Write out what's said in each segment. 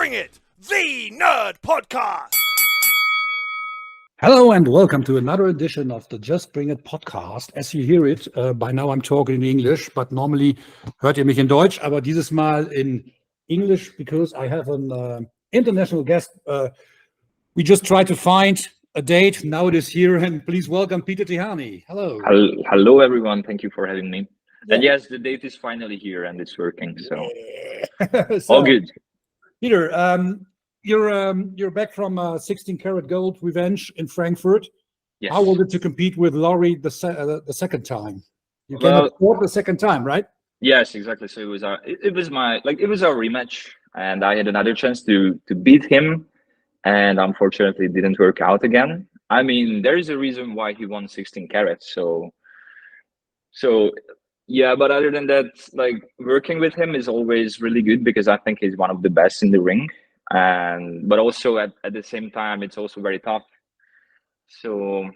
Bring It, the Nerd Podcast. Hello and welcome to another edition of the Just Bring It podcast. As you hear it, by now I'm talking in English, but normally hört ihr mich in Deutsch, aber dieses Mal in English because I have an international guest. We just tried to find a date. Now it is here, and please welcome Peter Tihanyi. Hello. Hello, everyone. Thank you for having me. Yeah. And yes, the date is finally here and it's working. So, So, all good. Peter, you're back from 16-karat gold revenge in Frankfurt. Yes. How was it to compete with 𝗙𝗓𝗖 the second time? You came Well, up fourth the second time, right? Yes, exactly. So it was our rematch, and I had another chance to beat him, and unfortunately it didn't work out again. I mean, there is a reason why he won 16 carats. So yeah, but other than that, like working with him is always really good because I think he's one of the best in the ring. But also at the same time, it's also very tough. So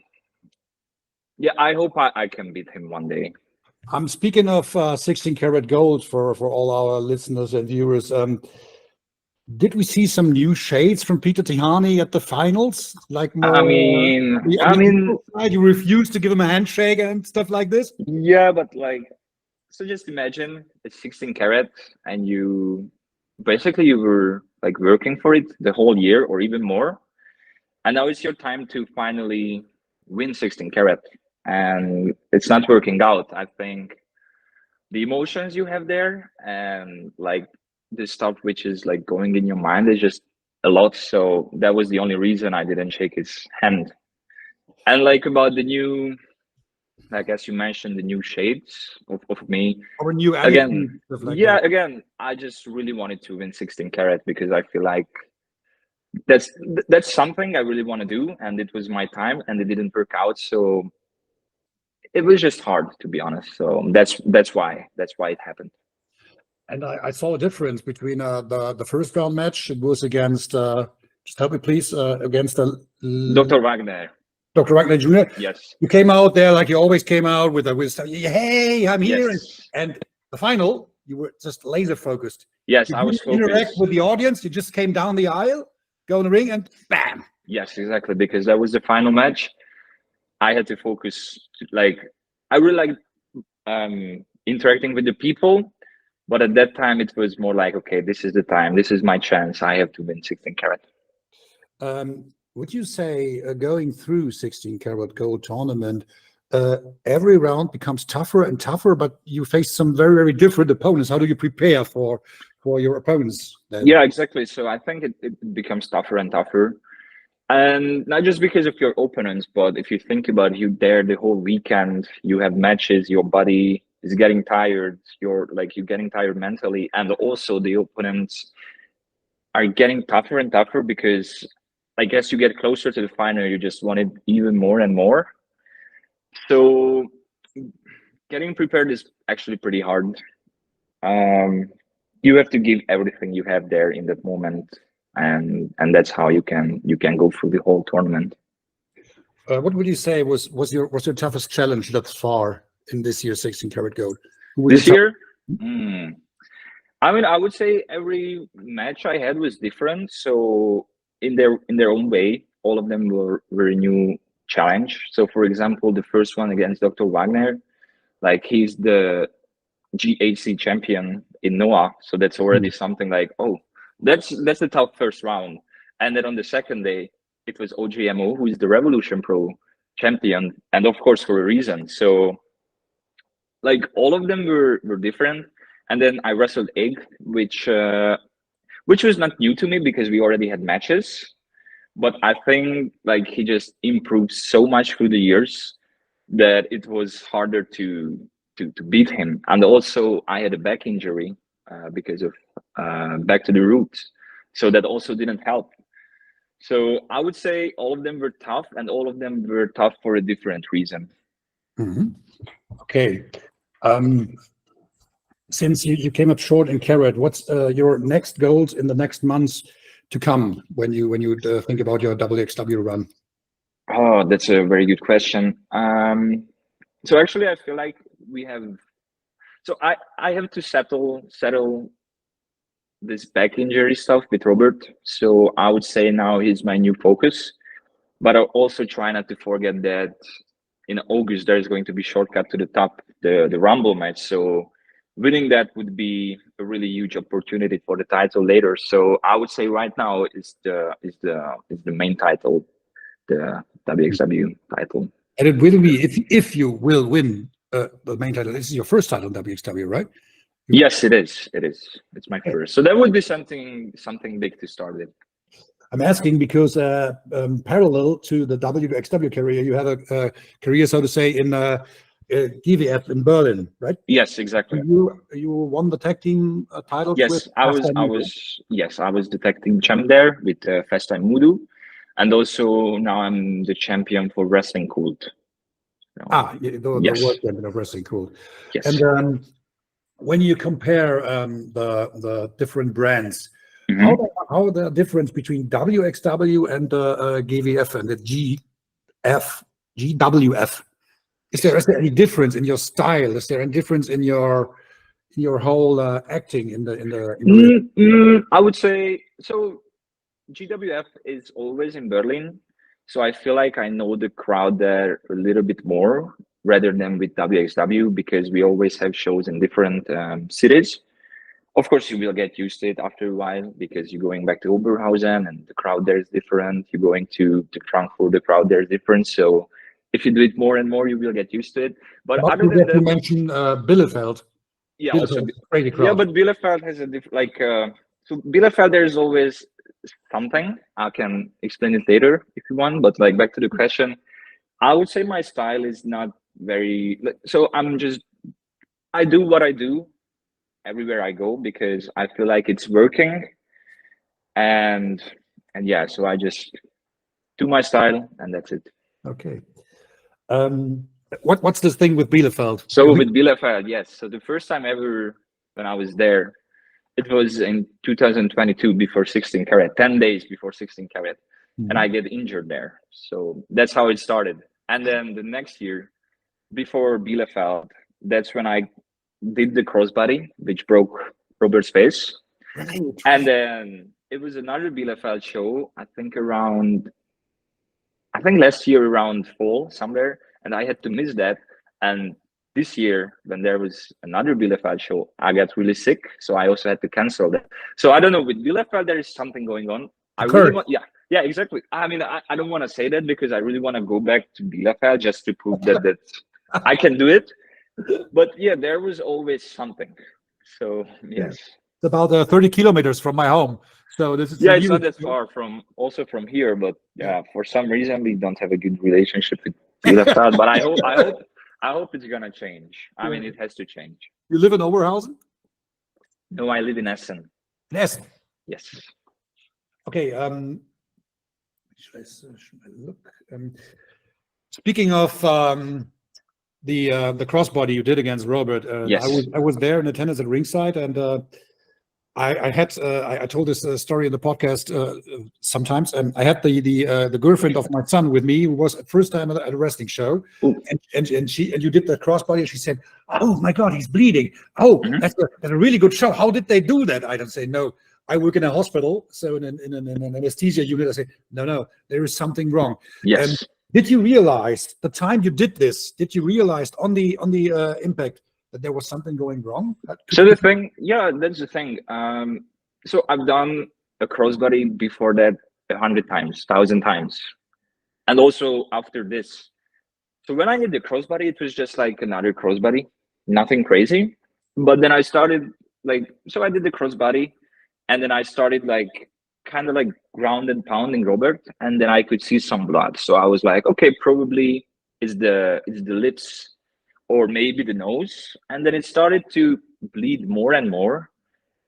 yeah, I hope I can beat him one day. I'm speaking of 16-karat gold for all our listeners and viewers. Did we see some new shades from Peter Tihanyi at the finals? Like more, you you refused to give him a handshake and stuff like this? Yeah, but like, so just imagine it's 16 karat and you were like working for it the whole year or even more. And now it's your time to finally win 16 karat and it's not working out. I think the emotions you have there and like the stuff which is like going in your mind is just a lot. So that was the only reason I didn't shake his hand. And like about the new, like as you mentioned, the new shades of me. Or new Again, stuff like yeah, that. again, I just really wanted to win 16 karat because I feel like that's something I really want to do, and it was my time, and it didn't work out. So it was just hard, to be honest. So that's why it happened. And I saw a difference between the first round match. It was against, just help me please, against Dr. Wagner. Dr. Wagner Jr. Yes. You came out there like you always came out with hey, I'm here. Yes. And the final, you were just laser focused. Yes, You I was didn't interact focused. with the audience. You just came down the aisle, go in the ring, and bam. Yes, exactly. Because that was the final match. I had to focus. Like I really liked interacting with the people, but at that time it was more like, okay, this is the time. This is my chance. I have to win 16 karat. Would you say going through 16-karat gold tournament, every round becomes tougher and tougher, but you face some very, very different opponents? How do you prepare for your opponents then? Yeah, exactly. So I think it becomes tougher and tougher. And not just because of your opponents, but if you think about it, you there the whole weekend, you have matches, your body is getting tired, you're getting tired mentally, and also the opponents are getting tougher and tougher because I guess you get closer to the final, you just want it even more and more. So getting prepared is actually pretty hard. You have to give everything you have there in that moment, and that's how you can go through the whole tournament. What would you say was your toughest challenge thus far in this year's 16-karat gold? This year? I mean, I would say every match I had was different. So in their own way, all of them were a new challenge. So for example, the first one against Dr. Wagner, like he's the GHC champion in Noah. So that's already something like, oh, that's the tough first round. And then on the second day, it was OJMO, who is the Revolution Pro champion, and of course for a reason. So like all of them were different. And then I wrestled Egg, which was not new to me because we already had matches. But I think like he just improved so much through the years that it was harder to beat him. And also I had a back injury because of back to the roots. So that also didn't help. So I would say all of them were tough, and all of them were tough for a different reason. Okay. Since you came up short in karat, what's your next goals in the next months to come when you think about your WXW run? Oh, that's a very good question. So actually, I feel like we have. So I have to settle this back injury stuff with Robert. So I would say now he's my new focus. But I also try not to forget that in August there's going to be shortcut to the top, the Rumble match. So winning that would be a really huge opportunity for the title later. So I would say right now is the main title, the WXW title. And it will be, if you will win the main title, this is your first title in WXW, right? Yes, it is. It is. It's my first. So that would be something big to start with. I'm asking because parallel to the WXW career, you have a career, so to say, in GWF in Berlin, right? Yes, exactly. You won the tag team title. Yes, I was the tag team champ there with 𝗙𝗙𝗏𝗧, and also now I'm the champion for Wrestling Cult. The world champion of Wrestling Cult. Yes. And when you compare the different brands, how the difference between WXW and GWF and the GWF? Is there any difference in your style? Is there any difference in your whole acting in the I would say so. GWF is always in Berlin, so I feel like I know the crowd there a little bit more rather than with WXW, because we always have shows in different cities. Of course, you will get used to it after a while because you're going back to Oberhausen and the crowd there is different. You're going to Frankfurt, the crowd there is different. So if you do it more and more, you will get used to it. But other than that, you mentioned Bielefeld. Yeah, Bielefeld, crazy crowd. Yeah, but Bielefeld has a different, so Bielefeld, there's always something. I can explain it later if you want, but like back to the question, I would say my style is not very, so I do what I do everywhere I go because I feel like it's working, and yeah, so I just do my style and that's it. Okay. What's this thing with Bielefeld? So with Bielefeld, yes. So the first time ever when I was there, it was in 2022 before 16 karat, 10 days before 16 karat, and I get injured there. So that's how it started. And then the next year, before Bielefeld, that's when I did the crossbody, which broke Robert's face. Right. And then it was another Bielefeld show, I think last year around fall somewhere, and I had to miss that. And this year, when there was another Bielefeld show, I got really sick, so I also had to cancel that. So I don't know, with Bielefeld, there is something going on. I really want, yeah, exactly. I mean, I don't want to say that because I really want to go back to Bielefeld just to prove that I can do it. But yeah, there was always something. So yes, it's about 30 kilometers from my home. So this is it's not that far from here, but yeah, for some reason we don't have a good relationship with Bielefeld. But I hope it's gonna change. I mean, it has to change. You live in Oberhausen? No, I live in Essen. In Essen? Yes. Okay. Should I look? Speaking of the crossbody you did against Robert, yes. I was there in attendance at ringside, and I told this story in the podcast sometimes, and I had the girlfriend of my son with me, who was first time at a wrestling show, and you did the crossbody, and she said, "Oh my God, he's bleeding! Oh, that's a really good show. How did they do that?" I don't say no. I work in a hospital, so in an anesthesia unit. I say no, there is something wrong. Yes. And did you realize the time you did this? Did you realize on the impact that there was something going wrong? So the thing, that's the thing. So I've done a crossbody before that 100 times, 1,000 times, and also after this. So when I did the crossbody, it was just like another crossbody, nothing crazy. But then I started so I did the crossbody, and then I started kind of ground and pounding Robert, and then I could see some blood. So I was like, okay, probably it's the lips or maybe the nose. And then it started to bleed more and more,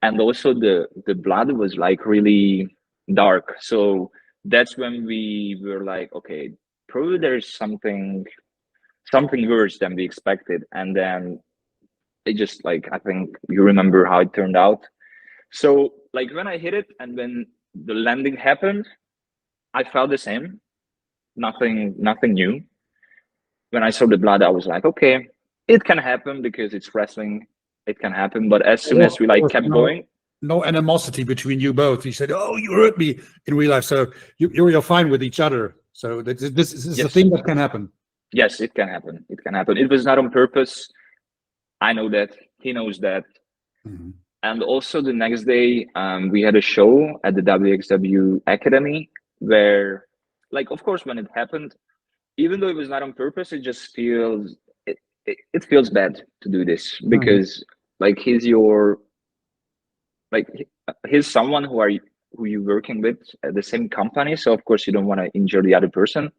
and also the blood was really dark. So that's when we were like, okay, probably there's something worse than we expected. And then it just I think you remember how it turned out. So when I hit it and when the landing happened, I felt the same. Nothing new. When I saw the blood, I was like, okay, it can happen because it's wrestling. It can happen. But as soon as we kept going, no animosity between you both. He said, "Oh, you hurt me," in real life. So you're fine with each other. So this is a thing that can happen. Yes, it can happen. It can happen. It was not on purpose. I know that. He knows that. Mhm. And also the next day, we had a show at the WXW Academy where, like, of course, when it happened, even though it was not on purpose, it just feels it feels bad to do this because like he's someone who you're working with at the same company. So of course you don't want to injure the other person.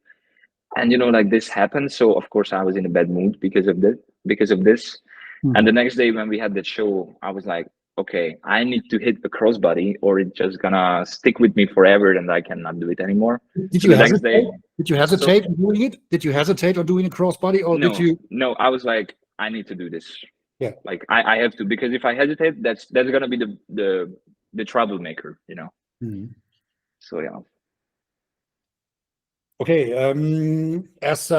And like this happened. So of course I was in a bad mood because of this. And the next day when we had that show, I was like, okay, I need to hit the crossbody or it's just gonna stick with me forever and I cannot do it anymore. Did So you the next hesitate? day, Did you hesitate on doing it? Did you hesitate on doing a crossbody, or no, did you? no, I was like, I need to do this. Yeah. Like I have to, because if I hesitate, that's gonna be the troublemaker, So yeah. Okay. As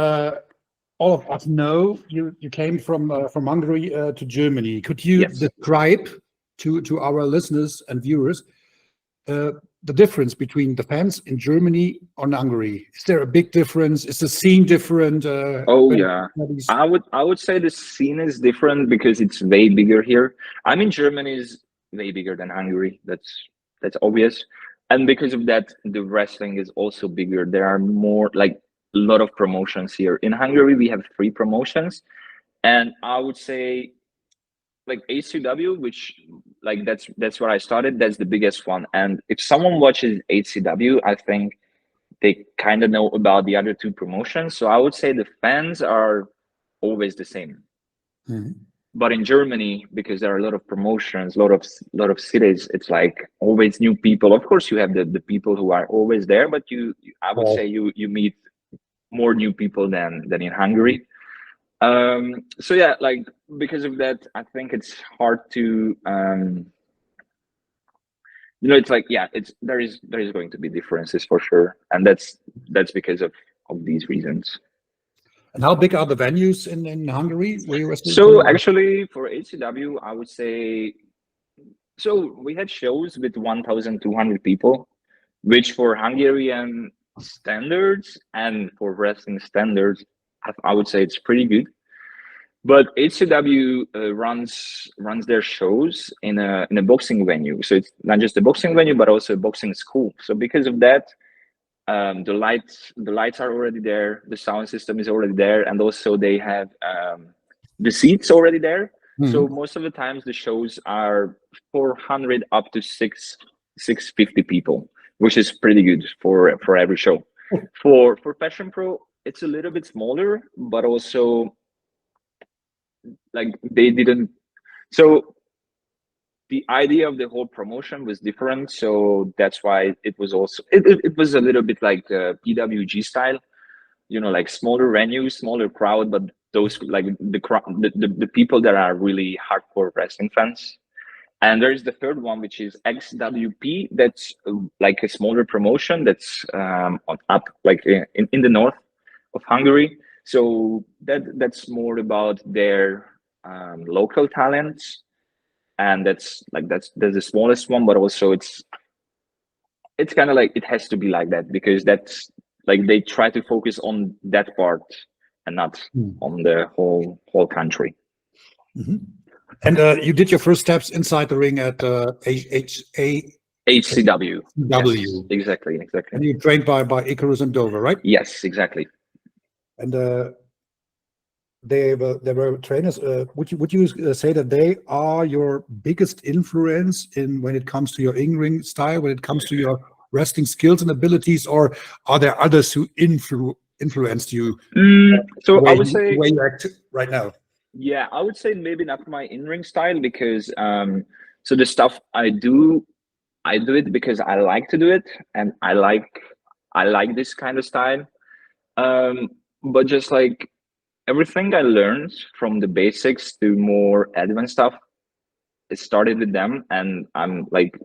all of us know, you came from Hungary to Germany. Could you Yes. describe to our listeners and viewers the difference between the fans in Germany and Hungary? Is there a big difference? Is the scene different? Oh yeah, I would say the scene is different because it's way bigger here. I mean, Germany is way bigger than Hungary. That's obvious, and because of that, the wrestling is also bigger. There are more, like, a lot of promotions here. In Hungary, we have 3 promotions, and I would say, like, HCW, which, like, that's where I started. That's the biggest one. And if someone watches HCW, I think they kind of know about the other 2 promotions. So I would say the fans are always the same. But in Germany, because there are a lot of promotions, a lot of cities, it's like always new people. Of course, you have the people who are always there, but I would say you meet more new people than in Hungary. So yeah, like, because of that, I think it's hard to it's like, yeah, there is going to be differences for sure, and that's because of these reasons. And how big are the venues in Hungary where you wrestling? So actually, for HCW, I would say, so we had shows with 1,200 people, which for Hungarian standards and for wrestling standards, I would say it's pretty good. But HCW runs their shows in a boxing venue, so it's not just a boxing venue, but also a boxing school. So because of that, the lights are already there, the sound system is already there, and also they have the seats already there. So most of the times the shows are 400 up to 650 people, which is pretty good for every show. For Passion Pro, it's a little bit smaller, but also, like, they didn't, so the idea of the whole promotion was different, so that's why it was also it was a little bit like PWG style, like smaller venues, smaller crowd, but those, like, the people that are really hardcore wrestling fans. And there's the third one, which is XWP. That's like a smaller promotion that's up like in the north of Hungary. So that's more about their local talents, and that's the smallest one. But also it's kind of like, it has to be like that, because that's like, they try to focus on that part and not on the whole country. And you did your first steps inside the ring at HCW. Yes, exactly. And you trained by Icarus and Dover, right? Yes, exactly. And they were trainers. Would you say that they are your biggest influence when it comes to your in-ring style, when it comes to your wrestling skills and abilities, or are there others who influenced you? So I would say, the way you act right now. Yeah, I would say maybe not my in-ring style, because so the stuff I do it because I like to do it, and I like this kind of style. But just like everything I learned from the basics to more advanced stuff, it started with them, and I'm like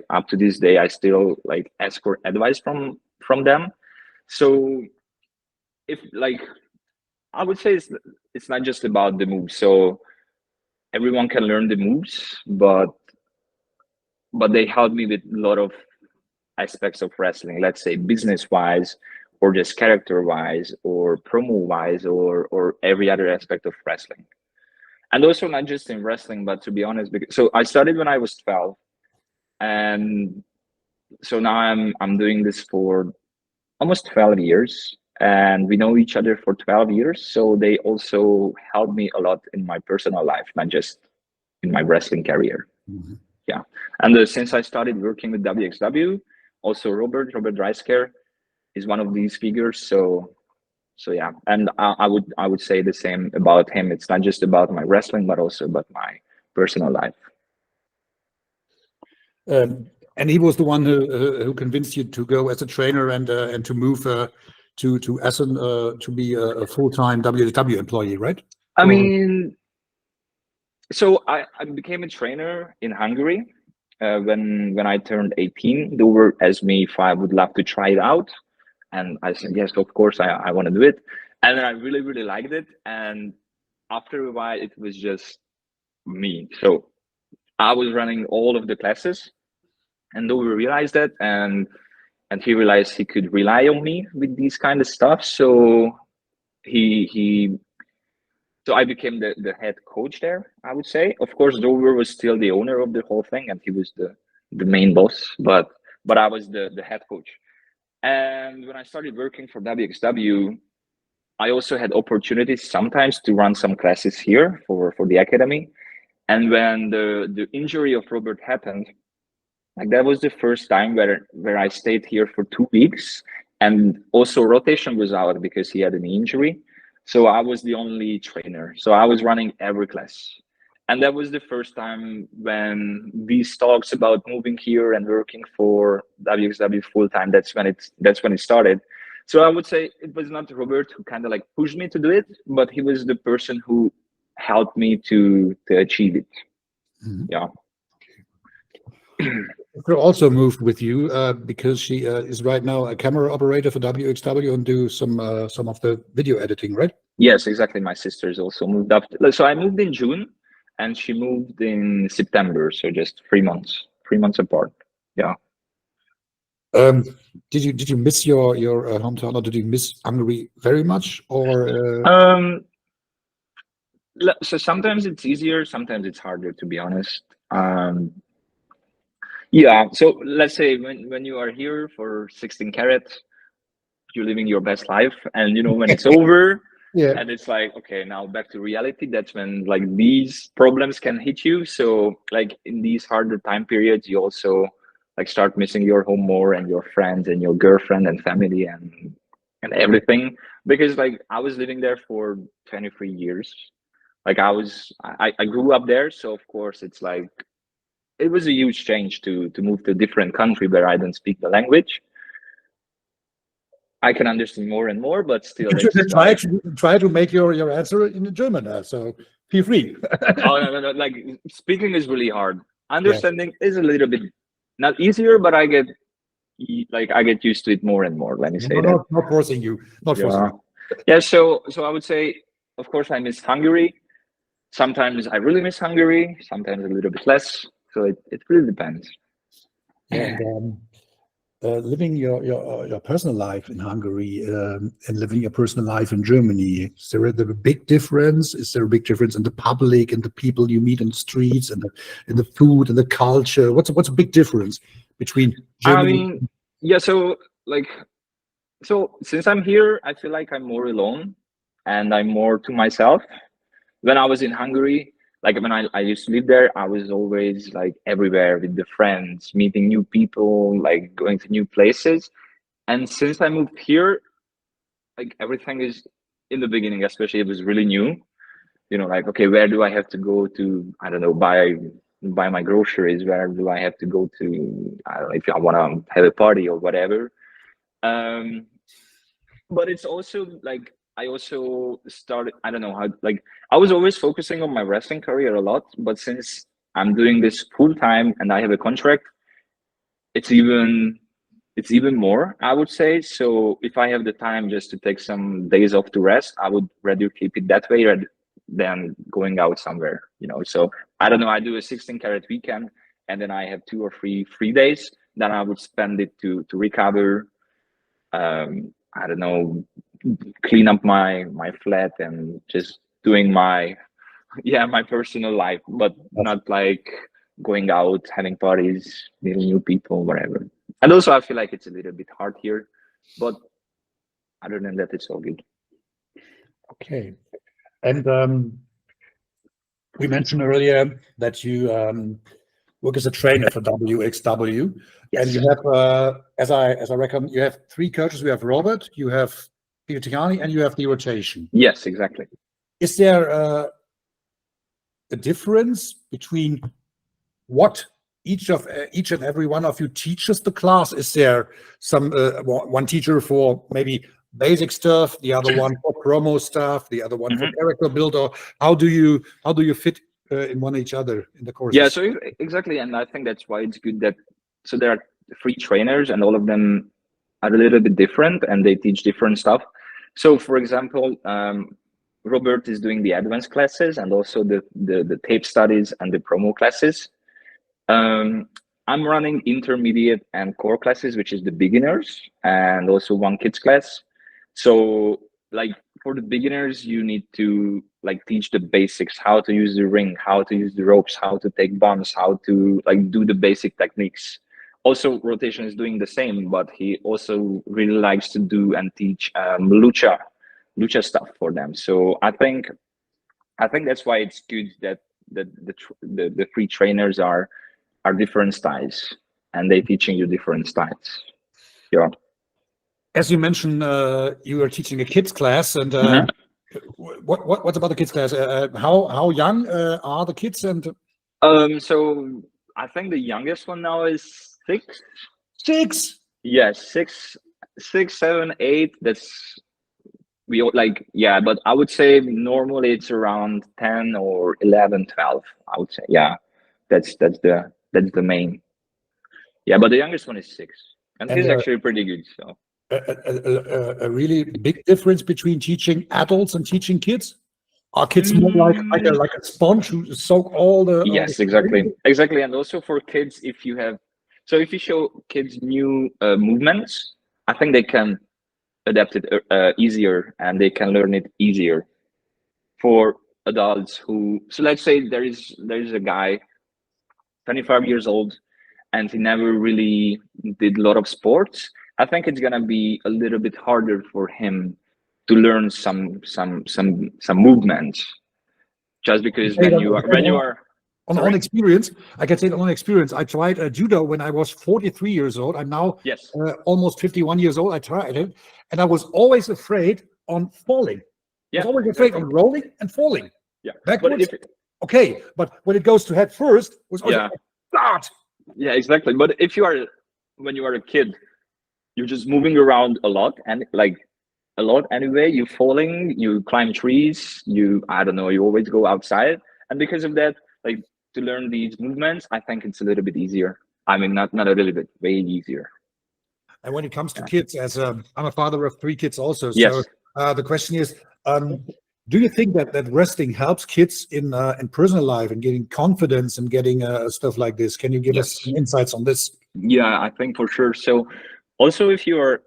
up to this day I still like ask for advice from them. So if, like, I would say it's not just about the moves. So everyone can learn the moves, but but they helped me with a lot of aspects of wrestling, let's say business wise, or just character wise, or promo wise, or every other aspect of wrestling. And also not just in wrestling, but to be honest, because so I started when I was 12, and so now I'm doing this for almost 12 years, and we know each other for 12 years. So they also helped me a lot in my personal life, not just in my wrestling career. Mhm. Yeah. And since I started working with WXW, also Robert 𝗙𝗚𝗓𝗏 is one of these figures. So yeah, and I would say the same about him. It's not just about my wrestling, but also about my personal life. And he was the one who convinced you to go as a trainer and to move to Essen to be a full-time WXW employee, right? I mean, so I became a trainer in Hungary when I turned 18. They were asked me if I would love to try it out, and I said yes, of course, I want to do it. And then I really, really liked it. And after a while, it was just me. So I was running all of the classes, and Dover realized that, and he realized he could rely on me with these kind of stuff. So so I became the head coach there, I would say. Of course, Dover was still the owner of the whole thing, and he was the main boss, but I was the head coach. And when I started working for WXW, I also had opportunities sometimes to run some classes here for the academy. And when the injury of Robert happened, like that was the first time where I stayed here for 2 weeks, and also rotation was out because he had an injury. So I was the only trainer. So I was running every class. And that was the first time when these talks about moving here and working for WXW full time, that's when it started. So I would say it was not Robert who kind of like pushed me to do it, but he was the person who helped me to achieve it. Mhm. Yeah. She also moved with you because she is right now a camera operator for WXW and do some of the video editing, right? Yes, exactly. My sisters also moved up. So I moved in June, and she moved in September. So just 3 months apart. Yeah. Did you miss your hometown, or did you miss Hungary very much, or? So sometimes it's easier, sometimes it's harder, to be honest. Yeah. So let's say when you are here for 16 karat, you're living your best life, and when it's over. Yeah. And it's like, okay, now back to reality. That's when like these problems can hit you. So like in these harder time periods, you also like start missing your home more, and your friends and your girlfriend and family and everything. Because like I was living there for 23 years. Like I grew up there. So of course it's like, it was a huge change to move to a different country where I don't speak the language. I can understand more and more, but still, Try to make your answer in German. So feel free. Oh no! Like speaking is really hard. Understanding is a little bit not easier, but I get used to it more and more. Let me say that. Not forcing you. Not forcing you. Yeah. So I would say, of course, I miss Hungary. Sometimes I really miss Hungary. Sometimes a little bit less. So it really depends. Yeah. Living your personal life in Hungary and living your personal life in Germany, is there a big difference? Is there a big difference in the public and the people you meet in the streets and the food and the culture? What's a big difference between Germany? Yeah. So since I'm here, I feel like I'm more alone, and I'm more to myself. When I was in Hungary, like when I used to live there, I was always like everywhere with the friends, meeting new people, like going to new places. And since I moved here, like everything is, in the beginning especially, it was really new. Like, okay, where do I have to go to, I don't know, buy my groceries? Where do I have to go to, I don't know, if I want to have a party or whatever. But it's also like, I also started, I don't know how, like I was always focusing on my wrestling career a lot, but since I'm doing this full time and I have a contract, it's even more, I would say. So if I have the time just to take some days off to rest, I would rather keep it that way rather than going out somewhere. So I don't know, I do a 16 karat weekend, and then I have 2 or 3 free days. Then I would spend it to recover. I don't know, clean up my flat and just doing my personal life, but not like going out, having parties, meeting new people, whatever. And also, I feel like it's a little bit hard here, but other than that, it's all good. Okay. And we mentioned earlier that you work as a trainer for 𝗙𝗚𝗓𝗓, Yes. and you have, as I reckon, you have 3 coaches. You have Robert, you have Tihanyi, and you have the rotation. Yes, exactly. Is there a difference between what each and every one of you teaches the class? Is there some one teacher for maybe basic stuff, the other one for promo stuff, the other one for character builder? How do you fit in one each other in the courses? Yeah, so exactly, and I think that's why it's good that so there are 3 trainers, and all of them are a little bit different, and they teach different stuff. So, for example, Robert is doing the advanced classes and also the tape studies and the promo classes. I'm running intermediate and core classes, which is the beginners, and also 1 kids class. So, like, for the beginners, you need to like teach the basics, how to use the ring, how to use the ropes, how to take bumps, how to like do the basic techniques. Also, rotation is doing the same, but he also really likes to do and teach lucha stuff for them. So I think that's why it's good that the 3 trainers are different styles, and they teaching you different styles. Yeah. As you mentioned, you are teaching a kids class, and what about the kids class? How young are the kids? And so I think the youngest one now is 6. 6? Yes, 6, 7, 8. That's we all like, yeah, but I would say normally it's around 10 or 11, 12. I would say, yeah, that's the main. Yeah, but the youngest one is 6, and he's actually pretty good. So a really big difference between teaching adults and teaching kids? Are kids more like a sponge who soak all the? Yes, exactly. And also for kids, if you show kids new movements, I think they can adapt it easier, and they can learn it easier. For adults so let's say there is a guy, 25 years old, and he never really did a lot of sports. I think it's gonna be a little bit harder for him to learn some movements, just because when you are on own experience, I can say on experience. I tried judo when I was 43 years old. I'm now almost 51 years old. I tried it, and I was always afraid on falling. Yeah, I was always afraid on rolling and falling. Yeah, backwards. Okay, but when it goes to head first, it was always start. Yeah, exactly. But when you are a kid, you're just moving around a lot, and anyway. You're falling, you climb trees, you always go outside, and because of that, like, to learn these movements, I think it's a little bit easier. I mean, not a little bit, way easier. And when it comes to kids, as I'm a father of 3 kids also, yes. So the question is, do you think that wrestling helps kids in personal life and getting confidence and getting stuff like this? Can you give us some insights on this? Yeah, I think for sure. So also, if you're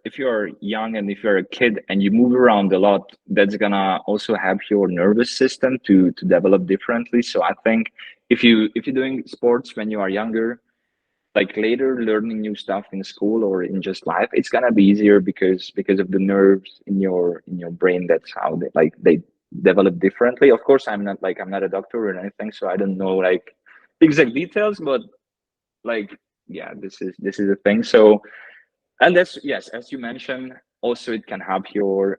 young and if you're a kid and you move around a lot, that's gonna also help your nervous system to develop differently. So I think if you're doing sports when you are younger, like later learning new stuff in school or in just life, it's gonna be easier because of the nerves in your brain. That's how they develop differently. Of course, I'm not a doctor or anything, so I don't know like exact details, but like, yeah, this is a thing. So, and that's, yes, as you mentioned, also it can help your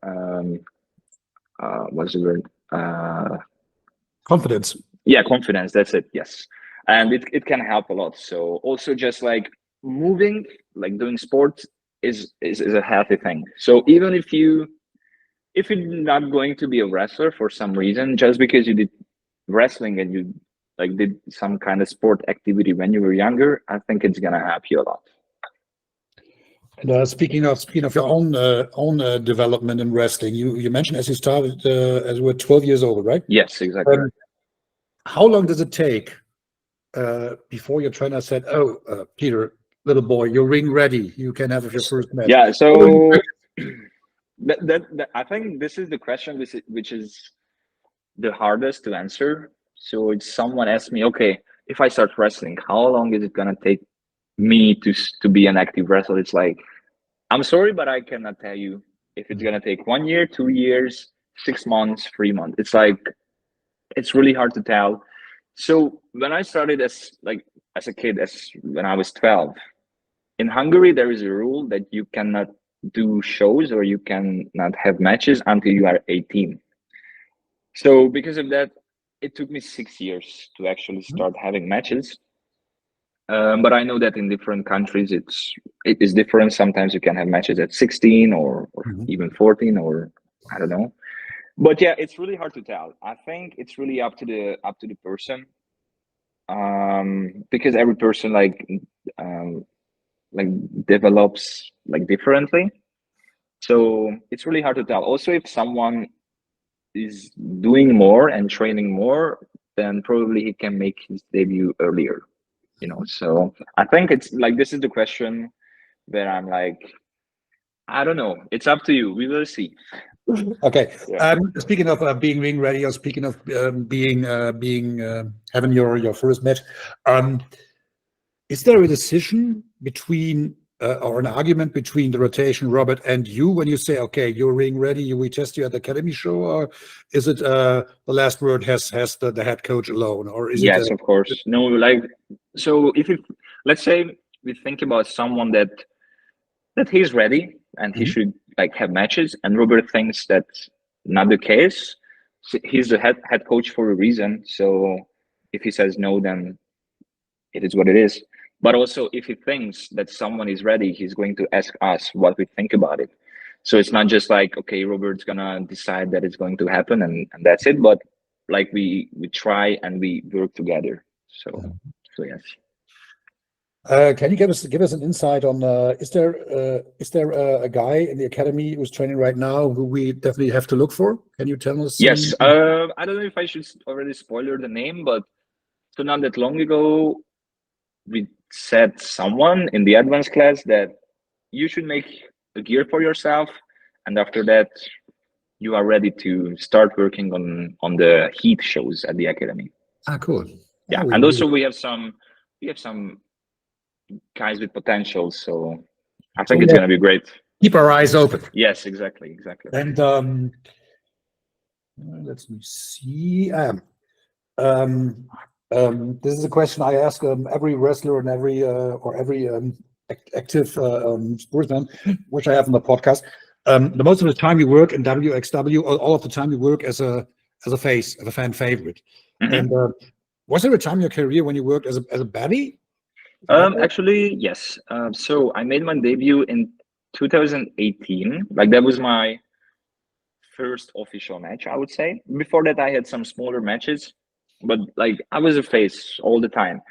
what's the word? Confidence. Yeah, confidence. That's it. Yes, and it can help a lot. So also just like moving, like doing sports is a healthy thing. So even if you're not going to be a wrestler for some reason, just because you did wrestling and you like did some kind of sport activity when you were younger, I think it's gonna help you a lot. And speaking of your own development in wrestling, you mentioned as you started as you were 12 years old, right? Yes, exactly. How long does it take before your trainer said, "Oh, Peter, little boy, you're ring ready. You can have your first match"? Yeah, so that I think this is the question which is the hardest to answer. So it's someone asked me, okay, if I start wrestling, how long is it gonna take me to be an active wrestler? It's like, I'm sorry, but I cannot tell you if it's gonna take 1 year, 2 years, 6 months, 3 months. It's like, it's really hard to tell. So when I started as a kid, as when I was 12, in Hungary there is a rule that you cannot do shows or you cannot have matches until you are 18. So because of that, it took me 6 years to actually start having matches. But I know that in different countries it is different. Sometimes you can have matches at 16 or even 14, or I don't know. But yeah, it's really hard to tell. I think it's really up to the person, because every person develops differently. So it's really hard to tell. Also, if someone is doing more and training more, then probably he can make his debut earlier. So I think it's like, this is the question where I'm like, I don't know. It's up to you. We will see. Okay. Yeah. Speaking of being ring ready, or speaking of having your first match, is there a decision between or an argument between the rotation, Robert, and you, when you say, okay, you're ring ready, we test you at the academy show, or is it the last word has the head coach alone, or is Yes, it? of course. No, so let's say we think about someone that he's ready and he should have matches, and Robert thinks that's not the case. So he's the head coach for a reason. So if he says no, then it is what it is. But also, if he thinks that someone is ready, he's going to ask us what we think about it. So it's not just like, okay, Robert's gonna decide that it's going to happen and that's it. But we try and we work together. So yes. Can you give us an insight on is there a guy in the academy who's training right now who we definitely have to look for? Can you tell us? Yes. I don't know if I should already spoiler the name, but so not that long ago, we said someone in the advanced class that you should make a gear for yourself, and after that, you are ready to start working on the heat shows at the academy. Cool. Yeah, and also we have some guys with potential, so I think it's gonna be great. Keep our eyes open. Yes, exactly. And let me see. This is a question I ask every wrestler and every active sportsman, which I have on the podcast. The most of the time you work in WXW, all of the time you work as a face, as a fan favorite. And was there a time in your career when you worked as a baddie? Actually, yes. So I made my debut in 2018. That was my first official match, I would say. Before that, I had some smaller matches, but I was a face all the time.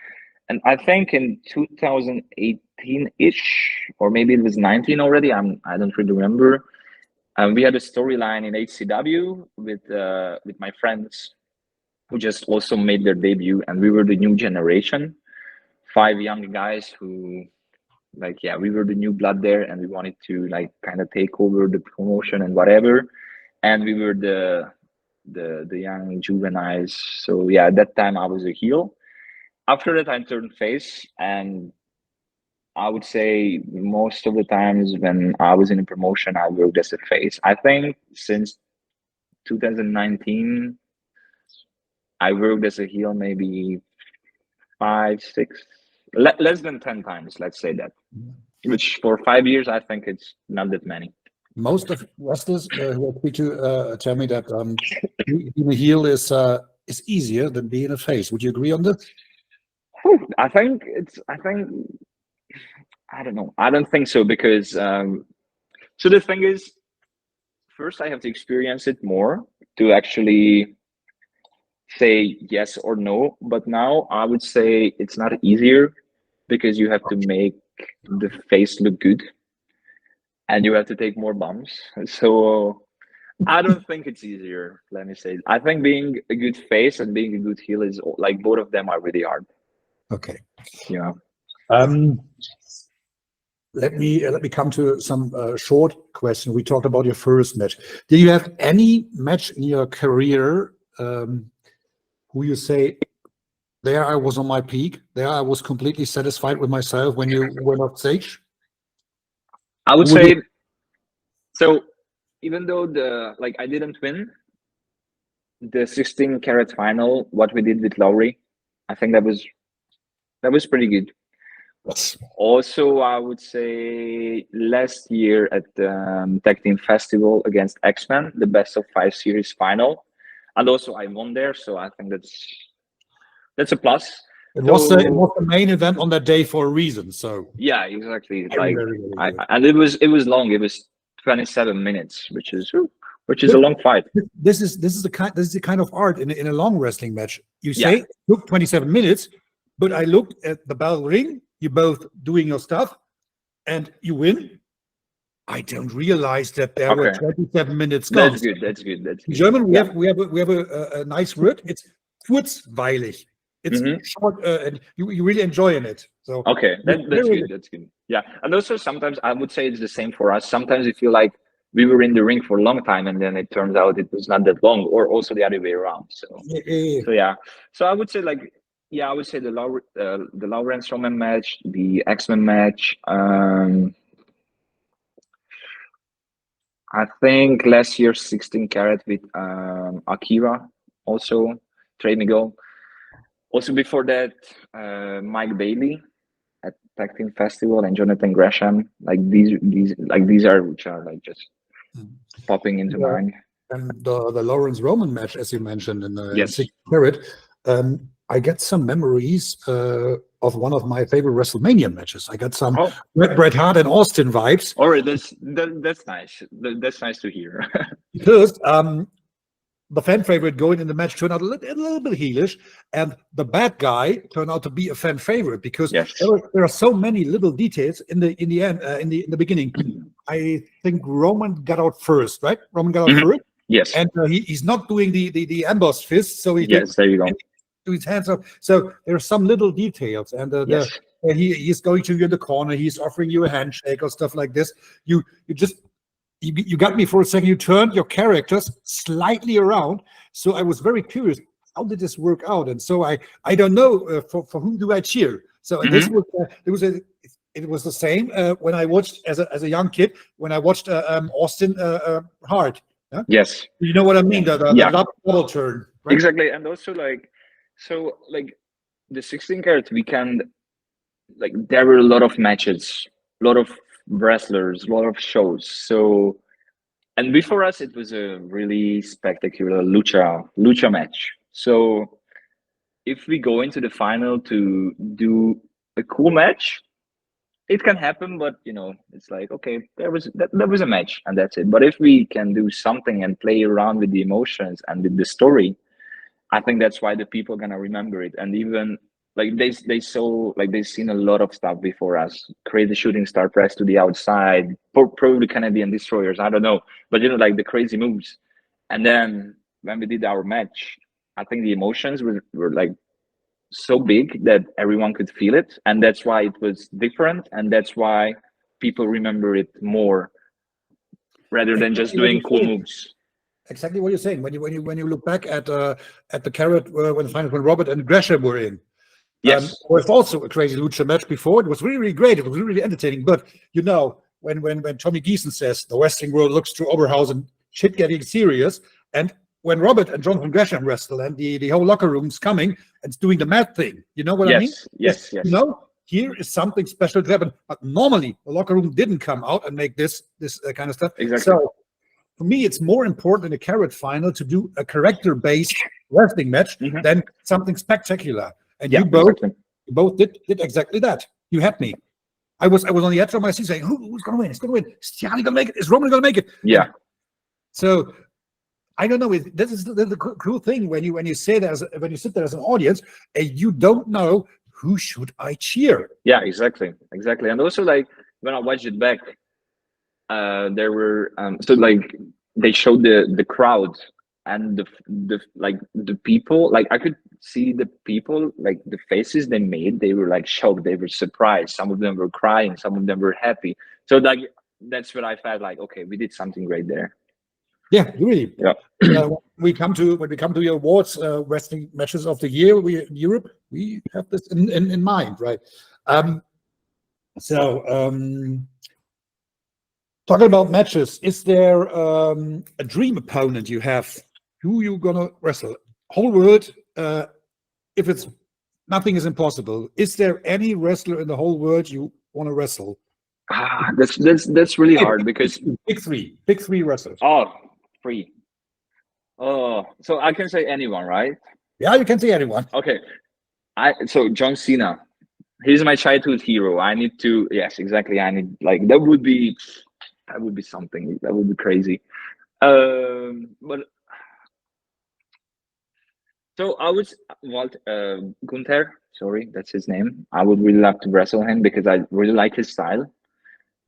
And I think in 2018-ish, or maybe it was 19 already, I don't really remember. We had a storyline in HCW with my friends who just also made their debut, and we were the new generation, 5 young guys who we were the new blood there, and we wanted to kind of take over the promotion and whatever. And we were the young juveniles. So yeah, at that time I was a heel. After that, I turned face, and I would say most of the times when I was in a promotion, I worked as a face. I think since 2019, I worked as a heel maybe 5, 6, less than 10 times, let's say that. Which for 5 years, I think it's not that many. Most of wrestlers who I speak to tell me that being a heel is easier than being a face. Would you agree on this? I don't know. I don't think so, because so the thing is, first I have to experience it more to actually say yes or no. But now I would say it's not easier, because you have to make the face look good and you have to take more bumps. So I don't think it's easier, let me say. I think being a good face and being a good heel is both of them are really hard. Okay. Yeah. Let me come to some short question. We talked about your first match. Did you have any match in your career who you say, there I was on my peak, there I was completely satisfied with myself when you went off stage? I would Who say, so even though I didn't win the 16 karat final, what we did with 𝗙𝗚𝗓𝗓, I think that was pretty good. Yes. Also, I would say last year at the Tag Team Festival against X-Men, the best of 5 series final, and also I won there, so I think that's a plus. It was the main event on that day for a reason. So yeah, exactly. very, very good. And it was long. It was 27 minutes, which is a long fight. This is the kind of art in a long wrestling match. You say, look, 27 minutes, but I looked at the bell ring. You both doing your stuff, and you win. I don't realize that there were 27 minutes. That's good. In German, we have a nice word. It's kurzweilig. It's short, and you really enjoying it. So okay, that's good. That's good. Yeah, and also sometimes I would say it's the same for us. Sometimes we feel like we were in the ring for a long time, and then it turns out it was not that long, or also the other way around. So so I would say I would say the Lawrence Roman match, the X-Men match. I think last year's 16 karat with Akira, also Trey Miguel. Also before that, Mike Bailey at Tag Team Festival and Jonathan Gresham. These are which are like just popping into mind. And the Lawrence Roman match, as you mentioned, in the 16 karat. I get some memories of one of my favorite WrestleMania matches. I got some Bret Hart and Austin vibes. All right, that's nice. That's nice to hear. Because the fan favorite going in the match turned out a little bit heelish, and the bad guy turned out to be a fan favorite because there are so many little details in the end, in the beginning. I think Roman got out first, right? Roman got out first. Yes, and he's not doing the amboss fist, so he there you go. To his hands up. So there are some little details, and he's going to you in the corner. He's offering you a handshake or stuff like this. You got me for a second. You turned your characters slightly around. So I was very curious. How did this work out? And so I don't know for whom do I cheer. So this was it was the same when I watched as a young kid when I watched Austin Hart. Huh? Yes, you know what I mean. The double turn. Right? Exactly, and also the 16 karat weekend, there were a lot of matches, a lot of wrestlers, a lot of shows. So, and before us, it was a really spectacular lucha match. So, if we go into the final to do a cool match, it can happen. But it's like, okay, there was a match, and that's it. But if we can do something and play around with the emotions and with the story, I think that's why the people are gonna remember it. And even they've seen a lot of stuff before us. Crazy shooting star press to the outside, probably Canadian destroyers, I don't know. But the crazy moves. And then when we did our match, I think the emotions were so big that everyone could feel it. And that's why it was different. And that's why people remember it more rather than just doing cool moves. Exactly what you're saying. When you look back at the karat when Robert and Gresham were in, yes, it was also a crazy lucha match before. It was really, really great. It was really, really entertaining. But when Tommy Geeson says the wrestling world looks to Oberhausen, shit getting serious, and when Robert and Jonathan Gresham wrestle and the whole locker room's coming and doing the mad thing, you know what I mean? Yes. Here is something special to happen. But normally the locker room didn't come out and make this kind of stuff. Exactly. So, for me, it's more important in a karat final to do a character-based wrestling match than something spectacular. And you both did exactly that. You had me. I was on the edge of my seat saying, "Who's going to win? It's going to win. Is Tihanyi going to make it? Is Roman going to make it?" Yeah. So I don't know. This is the cool thing when you say that when you sit there as an audience and you don't know who should I cheer. Yeah, exactly. And also when I watched it back. There were they showed the crowd and the people, like I could see the people, like the faces they made, they were like shocked, they were surprised, some of them were crying, some of them were happy. So like that's what I felt like, okay, we did something great there. Yeah, really. Yeah. When we come to your awards, wrestling matches of the year, we in Europe, we have this in mind, right? Talking about matches, is there a dream opponent you have? Who you gonna wrestle? Whole world, if it's nothing is impossible. Is there any wrestler in the whole world you want to wrestle? That's really hard because big three wrestlers. Oh, three. Oh, so I can say anyone, right? Yeah, you can say anyone. Okay. So John Cena, he's my childhood hero. I need to, yes, exactly. I need, like, that would be something. That would be crazy. But so I was Gunther. Sorry, that's his name. I would really love to wrestle him because I really like his style.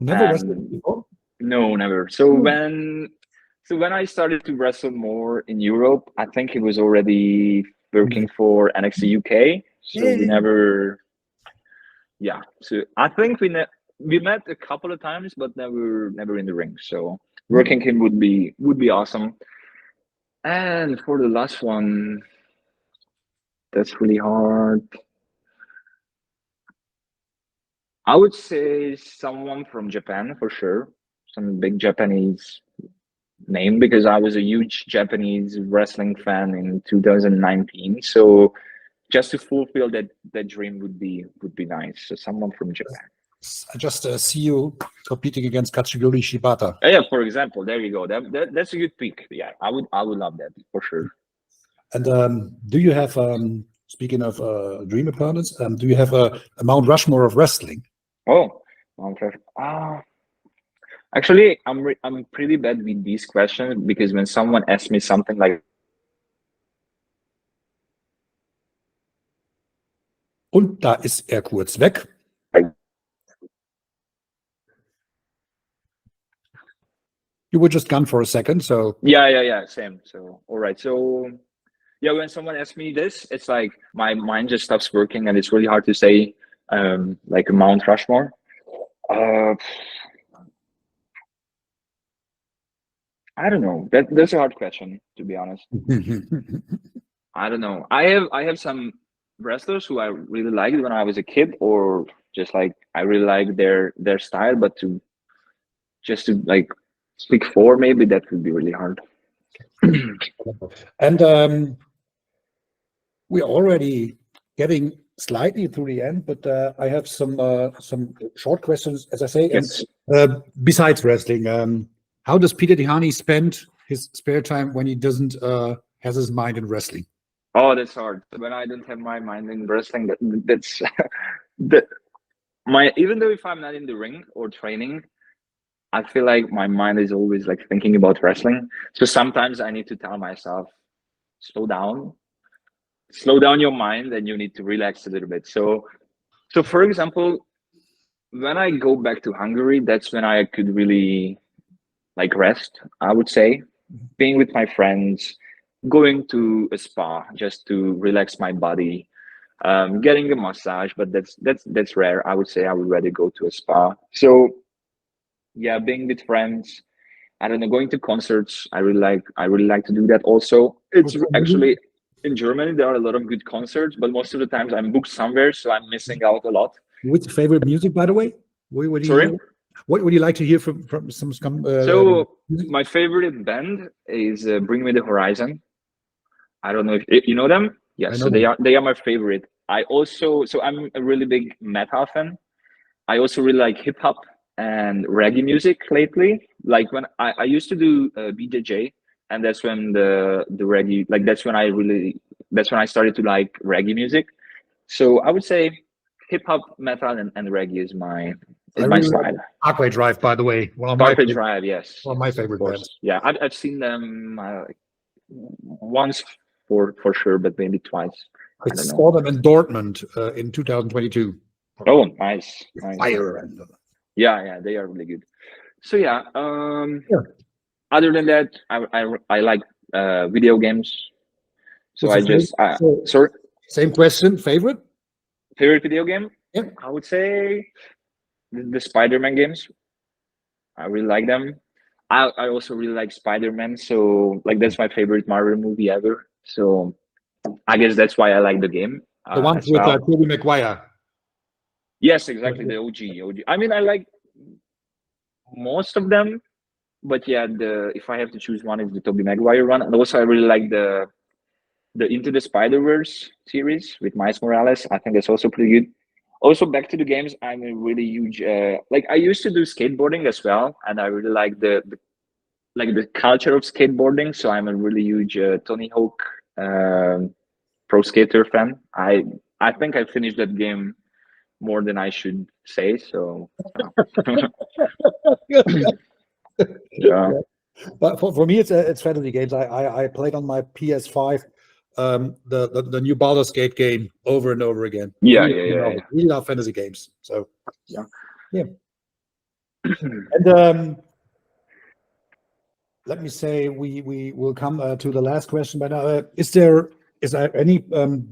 Never wrestled before? No, never. So when I started to wrestle more in Europe, I think he was already working for NXT UK. So we never. Yeah. So I think we met a couple of times, but never in the ring. So working him would be awesome. And for the last one, that's really hard. I would say someone from Japan for sure. Some big Japanese name, because I was a huge Japanese wrestling fan in 2019. So just to fulfill that dream would be nice. So someone from Japan. I just see you competing against Katsuyori Shibata. Yeah, for example, there you go. That's a good pick. Yeah, I would love that for sure. And do you have, speaking of dream opponents, do you have a Mount Rushmore of wrestling? Oh, Mount Rushmore. Actually, I'm pretty bad with these questions, because when someone asks me something like, Und da ist kurz weg. You were just gone for a second, so. Yeah, same. So, all right. So, yeah, when someone asks me this, it's like my mind just stops working, and it's really hard to say, like a Mount Rushmore. I don't know. That's a hard question, to be honest. I don't know. I have some wrestlers who I really liked when I was a kid, or just like I really like their style, but to like pick four, maybe that would be really hard. And we're already getting slightly to the end, but I have some short questions, as I say. Yes. And besides wrestling, how does Peter Tihanyi spend his spare time when he doesn't has his mind in wrestling? Oh, that's hard. When I don't have my mind in wrestling, that's even though if I'm not in the ring or training, I feel like my mind is always like thinking about wrestling. So sometimes I need to tell myself, slow down your mind, and you need to relax a little bit. So for example, when I go back to Hungary, that's when I could really like rest, I would say, being with my friends, going to a spa just to relax my body, getting a massage, but that's rare. I would say I would rather go to a spa. So yeah, being with friends, I don't know, going to concerts, I really like to do that also. It's actually, in Germany there are a lot of good concerts, but most of the times I'm booked somewhere, so I'm missing out a lot. What's your favorite music, by the way? Sorry? What would you like to hear from some? So my favorite band is Bring Me the Horizon. I don't know if you know them. Yes, so they are my favorite. So I'm a really big metal fan. I also really like hip hop and reggae music lately. Like when I used to do BJJ, and that's when the reggae, like that's when I started to like reggae music. So I would say hip hop, metal, and reggae is my style. Parkway Drive, by the way, Parkway Drive, yes. One of my favorite bands. Yeah, I've seen them once for sure, but maybe twice. I saw them in Dortmund in 2022. Oh, nice. Fire. Yeah, they are really good. So yeah. Other than that, I like video games. So What's your sorry. Same question. Favorite Video game? Yeah. I would say the Spider-Man games. I really like them. I also really like Spider-Man. So like that's my favorite Marvel movie ever. So I guess that's why I like the game. The one as with well. Tobey Maguire. Yes, exactly. The OG. I mean, I like most of them, but yeah, if I have to choose one, it's the Tobey Maguire one. And also, I really like the Into the Spider-Verse series with Miles Morales. I think that's also pretty good. Also, back to the games, I'm a really huge like I used to do skateboarding as well, and I really like the culture of skateboarding. So I'm a really huge Tony Hawk pro skater fan. I think I finished that game more than I should say. So yeah. But for me, it's fantasy games. I played on my PS5 the new Baldur's Gate game over and over again. Yeah. Really love fantasy games. So yeah. And let me say we will come to the last question. But is there any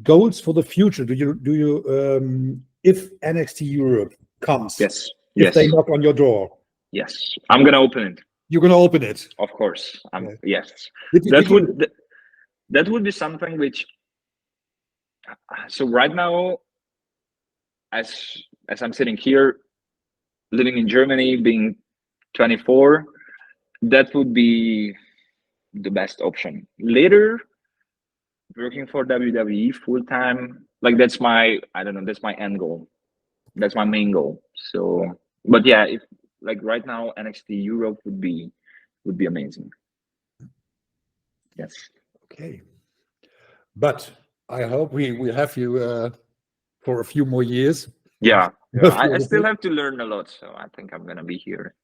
goals for the future? Do you if NXT Europe comes? Yes. If they knock on your door? Yes, I'm gonna open it. You're gonna open it? Of course. Yes. That would be something which. So right now, as I'm sitting here, living in Germany, being 24, that would be the best option. Later, working for WWE full time, like that's my that's my end goal. That's my main goal. So, but yeah, if like right now NXT Europe would be amazing. Yes. Okay. But I hope we have you for a few more years. Yeah. I still have to learn a lot, so I think I'm gonna be here.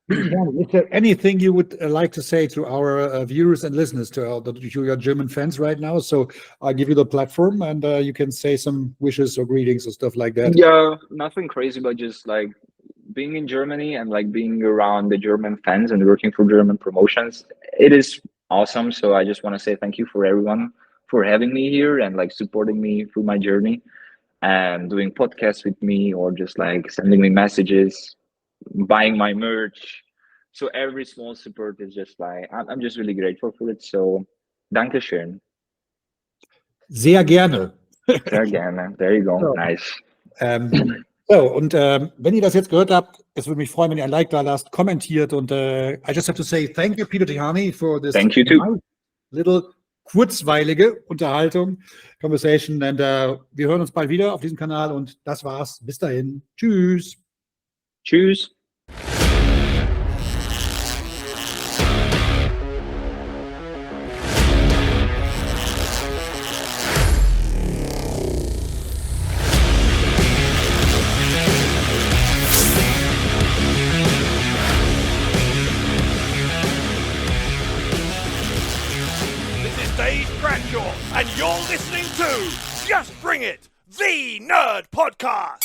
Is there anything you would like to say to our viewers and listeners, to your German fans right now? So I'll give you the platform, and you can say some wishes or greetings or stuff like that. Yeah, nothing crazy, but just like being in Germany and like being around the German fans and working for German promotions, it is awesome. So I just want to say thank you for everyone for having me here and like supporting me through my journey and doing podcasts with me, or just like sending me messages, buying my merch. So every small support is just like, I'm just really grateful for it. So danke schön. Sehr gerne. Sehr gerne. There you go. So, nice. So, und wenn ihr das jetzt gehört habt, es würde mich freuen, wenn ihr ein Like da lasst, kommentiert, und I just have to say thank you, Peter Tihanyi, for this Thank you too. little kurzweilige Unterhaltung, Conversation, und wir hören uns bald wieder auf diesem Kanal, und das war's. Bis dahin. Tschüss. Tschüss. 𝗙𝗘𝗏𝗟𝗏, and you're listening to Just Bring It, the Nerd Podcast.